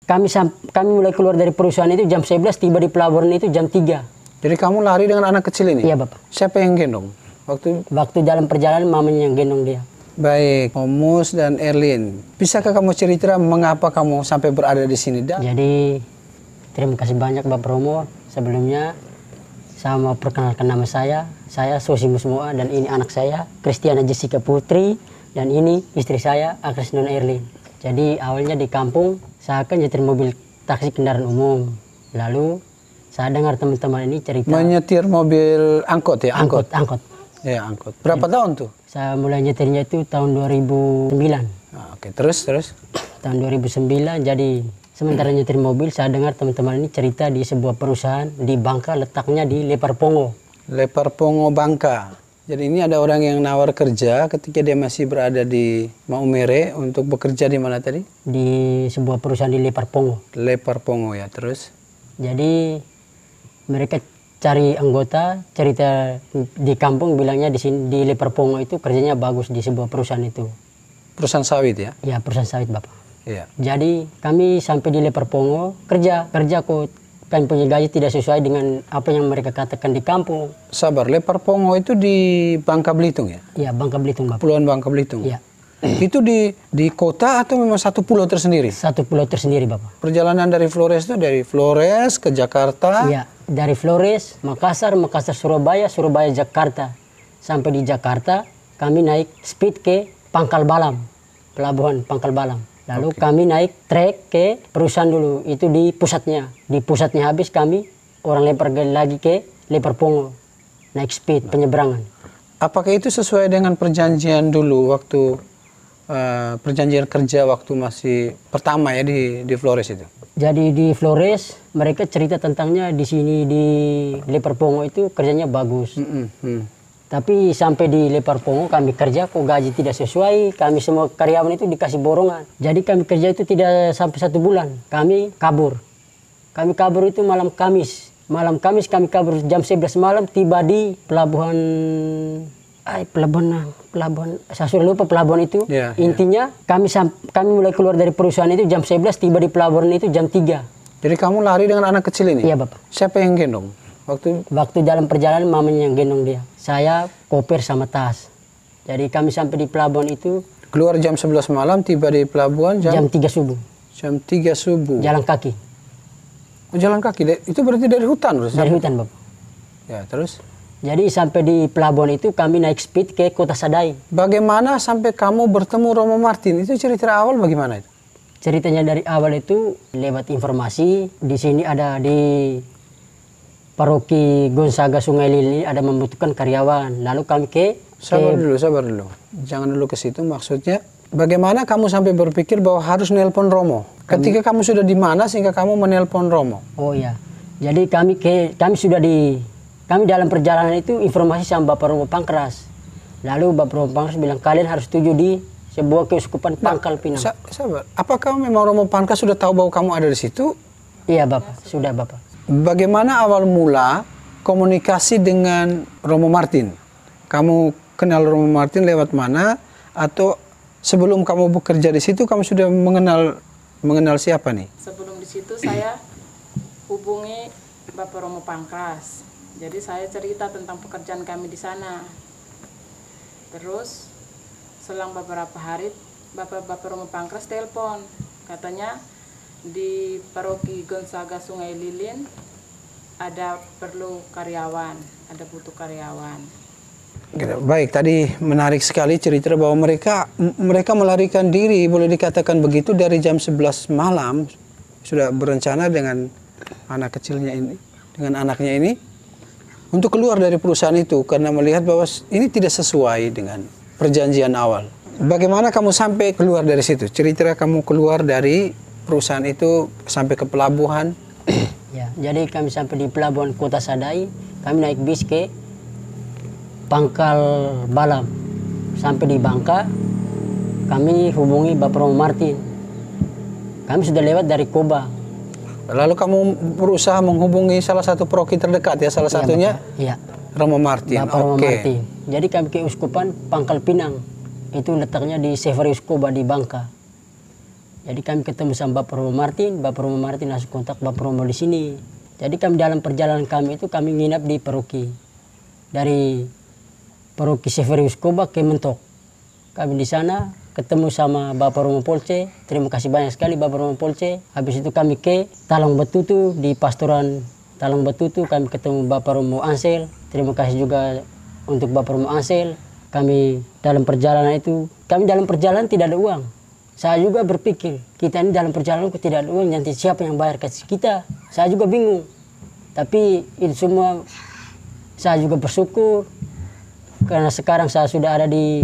kami mulai keluar dari perusahaan itu jam 11, tiba di pelabuhan itu jam 3. Jadi kamu lari dengan anak kecil ini? Iya, Bapak. Siapa yang gendong? Waktu dalam perjalanan mamanya yang gendong dia. Baik, Omus dan Erlin. Bisakah kamu cerita mengapa kamu sampai berada di sini? Jadi, terima kasih banyak Bapak Romo. Sebelumnya, saya mau perkenalkan nama saya. Saya Sosi Musmoa dan ini anak saya, Kristiana Jessica Putri. Dan ini istri saya, Agnes Non Erlin. Jadi, awalnya di kampung, saya akan nyetir mobil taksi kendaraan umum. Lalu, saya dengar teman-teman ini cerita. Menyetir mobil angkot ya? Angkot. Ya, angkot. Berapa tahun tuh? Saya mulai nyetirnya itu tahun 2009. Oke, terus? Tahun 2009, jadi sementara nyetir mobil, saya dengar teman-teman ini cerita di sebuah perusahaan di Bangka, letaknya di Leparpongo. Leparpongo, Bangka. Jadi ini ada orang yang nawar kerja ketika dia masih berada di Maumere untuk bekerja di mana tadi? Di sebuah perusahaan di Leparpongo. Leparpongo ya, terus? Jadi mereka cari anggota, cerita di kampung bilangnya di sini di Leparpongo itu kerjanya bagus di sebuah perusahaan itu. Perusahaan sawit ya? Ya, perusahaan sawit Bapak. Iya. Jadi kami sampai di Leparpongo kerja kok kami punya gaji tidak sesuai dengan apa yang mereka katakan di kampung. Sabar, Leparpongo itu di Bangka Belitung ya? Iya, Bangka Belitung Bapak. Pulauan Bangka Belitung? Iya. Itu di kota atau memang satu pulau tersendiri? Satu pulau tersendiri Bapak. Perjalanan dari Flores itu dari Flores ke Jakarta? Iya, dari Flores, Makassar, Surabaya, Jakarta. Sampai di Jakarta kami naik speed ke Pangkal Balam, pelabuhan Pangkal Balam. Lalu kami naik trek ke perusahaan dulu, itu di pusatnya. Di pusatnya habis kami orang lempar lagi ke Leparpongo, naik speed penyeberangan. Apakah itu sesuai dengan perjanjian dulu waktu perjanjian kerja waktu masih pertama ya di Flores itu? Jadi di Flores mereka cerita tentangnya di sini di Leparpongo itu kerjanya bagus. Tapi sampai di Leparpongo kami kerja kok gaji tidak sesuai, kami semua karyawan itu dikasih borongan. Jadi kami kerja itu tidak sampai 1 bulan, kami kabur. Kami kabur itu malam Kamis. Malam Kamis kami kabur jam 11 malam, tiba di pelabuhan saya sudah lupa pelabuhan itu. Intinya kami mulai keluar dari perusahaan itu jam 11, tiba di pelabuhan itu jam 3. Jadi kamu lari dengan anak kecil ini? Iya Bapak. Siapa yang gendong? Waktu dalam perjalanan mamanya yang gendong dia. Saya koper sama tas. Jadi kami sampai di pelabuhan itu. Keluar jam 11 malam, tiba di pelabuhan jam 3 subuh. Jam 3 subuh. Jalan kaki. Oh, jalan kaki? Itu berarti dari hutan? Dari hutan Bapak. Ya, terus? Jadi sampai di pelabuhan itu kami naik speed ke Kota Sadai. Bagaimana sampai kamu bertemu Romo Martin? Itu cerita awal bagaimana itu? Ceritanya dari awal itu lewat informasi. Di sini ada di Paroki Gonzaga Sungai Lili ada membutuhkan karyawan. Lalu kami Sabar dulu. Jangan dulu ke situ. Maksudnya bagaimana kamu sampai berpikir bahwa harus nelpon Romo? Ketika kamu sudah di mana sehingga kamu menelpon Romo? Oh iya. Jadi kami dalam perjalanan itu informasi sama Bapak Romo Pankras. Lalu Bapak Romo Pankras bilang kalian harus tuju di sebuah keuskupan Pangkal Pinang. Sabar. Apakah memang Romo Pankras sudah tahu bahwa kamu ada di situ? Iya Bapak, sudah Bapak. Bagaimana awal mula komunikasi dengan Romo Martin? Kamu kenal Romo Martin lewat mana? Atau sebelum kamu bekerja di situ kamu sudah mengenal siapa nih? Sebelum di situ saya hubungi Bapak Romo Pankras. Jadi saya cerita tentang pekerjaan kami di sana. Terus selang beberapa hari Bapak Romo Pankras telepon. Katanya di Paroki Gonzaga Sungai Lilin ada perlu karyawan, ada butuh karyawan. Baik, tadi menarik sekali cerita bahwa mereka melarikan diri, boleh dikatakan begitu, dari jam 11 malam sudah berencana dengan anak kecilnya ini, dengan anaknya ini untuk keluar dari perusahaan itu karena melihat bahwa ini tidak sesuai dengan perjanjian awal. Bagaimana kamu sampai keluar dari situ? Cerita kamu keluar dari perusahaan itu sampai ke pelabuhan. Ya, jadi kami sampai di pelabuhan Kota Sadai, kami naik bis ke Pangkal Balam. Sampai di Bangka, kami hubungi Bapak Romo Martin. Kami sudah lewat dari Koba. Lalu kamu berusaha menghubungi salah satu paroki terdekat ya, salah satunya? Iya. Romo Martin. Bapak Romo Martin. Jadi kami ke Uskupan Pangkal Pinang. Itu letaknya di Severius Koba di Bangka. Jadi kami ketemu sama Bapak Romo Martin langsung kontak Bapak Romo di sini. Jadi kami dalam perjalanan kami itu kami nginap di paroki. Dari paroki Severius Koba ke Mentok. Kami di sana ketemu sama Bapak Romo Polce. Terima kasih banyak sekali Bapak Romo Polce. Habis itu kami ke Talang Batutu, di pastoran Talang Batutu kami ketemu Bapak Romo Ansel. Terima kasih juga untuk Bapak Romo Ansel. Kami dalam perjalanan tidak ada uang. Saya juga berpikir, kita ini dalam perjalanan tidak ada uang, nanti siapa yang bayar ke kita? Saya juga bingung. Tapi itu semua saya juga bersyukur. Karena sekarang saya sudah ada di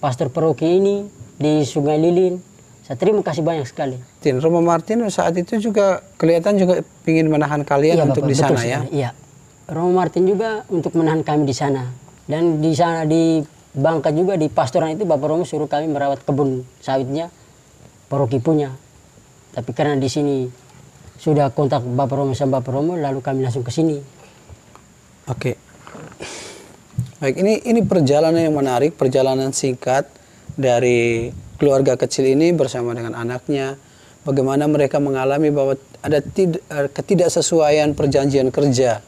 pastor paroki ini, di Sungai Lilin. Saya terima kasih banyak sekali. Romo Martin saat itu juga kelihatan juga ingin menahan kalian untuk di sana ya? Iya. Romo Martin juga untuk menahan kami di sana. Dan di sana di Bangka juga di pastoran itu Bapak Romo suruh kami merawat kebun sawitnya. Paroki punya, tapi karena di sini sudah kontak Bapak Romo sama Bapak Romo, lalu kami langsung ke sini. Oke, baik, ini perjalanan yang menarik, perjalanan singkat dari keluarga kecil ini bersama dengan anaknya. Bagaimana mereka mengalami bahwa ada ketidaksesuaian perjanjian kerja.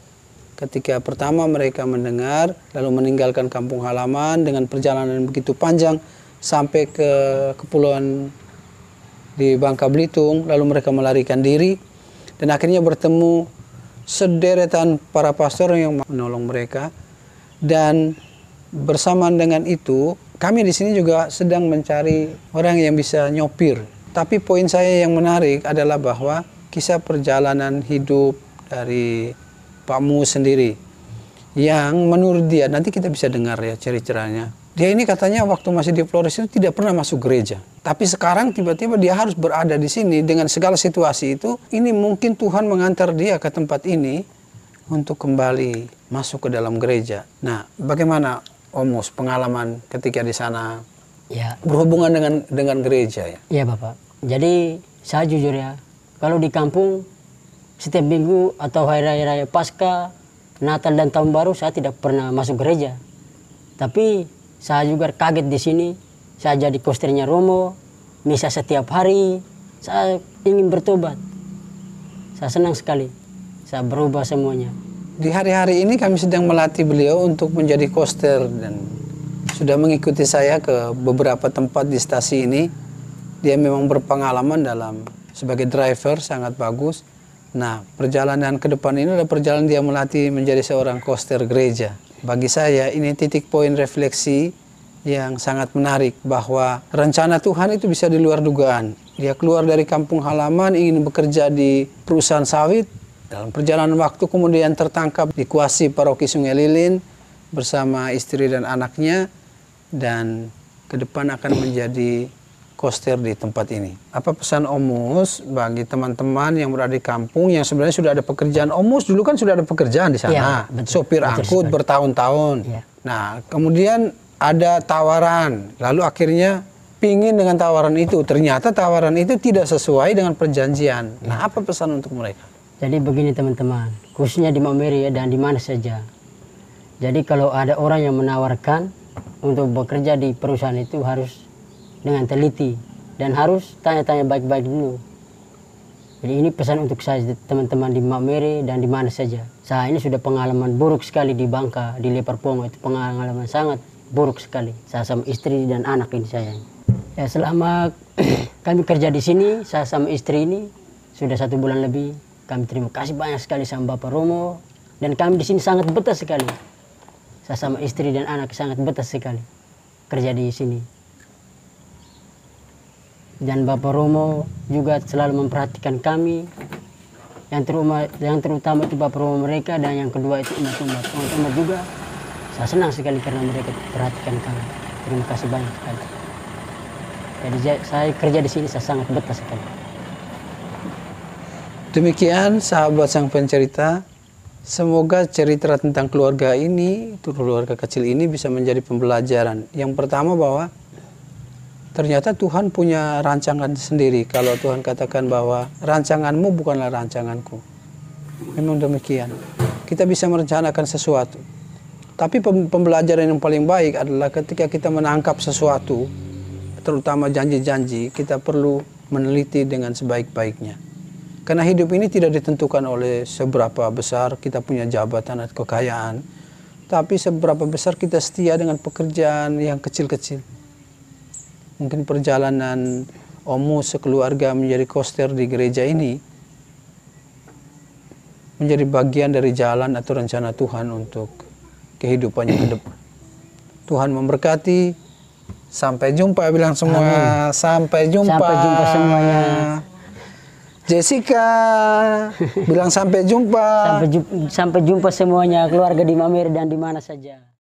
Ketika pertama mereka mendengar, lalu meninggalkan kampung halaman dengan perjalanan begitu panjang sampai ke kepulauan di Bangka Belitung, lalu mereka melarikan diri dan akhirnya bertemu sederetan para pastor yang menolong mereka. Dan bersamaan dengan itu kami di sini juga sedang mencari orang yang bisa nyopir. Tapi poin saya yang menarik adalah bahwa kisah perjalanan hidup dari Pak Mu sendiri yang menurut dia, nanti kita bisa dengar ya ceritanya. Dia ini katanya waktu masih di Flores itu tidak pernah masuk gereja. Tapi sekarang tiba-tiba dia harus berada di sini dengan segala situasi itu. Ini mungkin Tuhan mengantar dia ke tempat ini untuk kembali masuk ke dalam gereja. Nah, bagaimana Om Mus pengalaman ketika di sana Ya. berhubungan dengan gereja ya? Iya Bapak. Jadi saya jujur ya, kalau di kampung setiap minggu atau hari raya Paskah, Natal dan Tahun Baru saya tidak pernah masuk gereja. Tapi saya juga kaget di sini. Saya jadi kosternya Romo, misa setiap hari. Saya ingin bertobat. Saya senang sekali. Saya berubah semuanya. Di hari-hari ini kami sedang melatih beliau untuk menjadi koster dan sudah mengikuti saya ke beberapa tempat di stasi ini. Dia memang berpengalaman dalam sebagai driver, sangat bagus. Nah, perjalanan ke depan ini adalah perjalanan dia melatih menjadi seorang koster gereja. Bagi saya ini titik poin refleksi yang sangat menarik bahwa rencana Tuhan itu bisa di luar dugaan. Dia keluar dari kampung halaman ingin bekerja di perusahaan sawit. Dalam perjalanan waktu kemudian tertangkap di kuasi paroki Sungai Lilin bersama istri dan anaknya. Dan ke depan akan menjadi koster di tempat ini. Apa pesan Om Mus bagi teman-teman yang berada di kampung yang sebenarnya sudah ada pekerjaan? Om Mus dulu kan sudah ada pekerjaan di sana, ya, betul, sopir angkut bertahun-tahun. Ya. Nah, kemudian ada tawaran, lalu akhirnya pingin dengan tawaran itu. Ternyata tawaran itu tidak sesuai dengan perjanjian. Nah, apa pesan untuk mereka? Jadi begini teman-teman, khususnya di Maumere ya, dan di mana saja. Jadi kalau ada orang yang menawarkan untuk bekerja di perusahaan itu harus dengan teliti dan harus tanya-tanya baik-baik dulu. Jadi ini pesan untuk saya teman-teman di Maumere dan di mana saja. Saya ini sudah pengalaman buruk sekali di Bangka, di Leparpongo, itu pengalaman sangat buruk sekali. Saya sama istri dan anak ini saya. Ya, selama kami kerja di sini, saya sama istri ini sudah 1 bulan lebih. Kami terima kasih banyak sekali sama Bapak Romo dan kami di sini sangat betah sekali. Saya sama istri dan anak sangat betah sekali kerja di sini. Dan Bapak Romo juga selalu memperhatikan kami. Yang terutama itu Bapak Romo mereka, dan yang kedua itu umat-umat juga. Saya senang sekali karena mereka perhatikan kami. Terima kasih banyak sekali. Jadi saya kerja di sini saya sangat betah sekali. Demikian sahabat sang pencerita. Semoga cerita tentang keluarga ini, keluarga kecil ini bisa menjadi pembelajaran. Yang pertama bahwa ternyata Tuhan punya rancangan sendiri. Kalau Tuhan katakan bahwa rancanganmu bukanlah rancanganku. Memang demikian. Kita bisa merencanakan sesuatu. Tapi pembelajaran yang paling baik adalah ketika kita menangkap sesuatu, terutama janji-janji, kita perlu meneliti dengan sebaik-baiknya. Karena hidup ini tidak ditentukan oleh seberapa besar kita punya jabatan atau kekayaan, tapi seberapa besar kita setia dengan pekerjaan yang kecil-kecil. Mungkin perjalanan Omu sekeluarga menjadi koster di gereja ini menjadi bagian dari jalan atau rencana Tuhan untuk kehidupannya ke depan. Tuhan memberkati. Sampai jumpa, bilang semua. Amin. Sampai jumpa. Sampai jumpa semuanya. Jessica bilang sampai jumpa. Sampai jumpa semuanya, keluarga di Mamere dan di mana saja.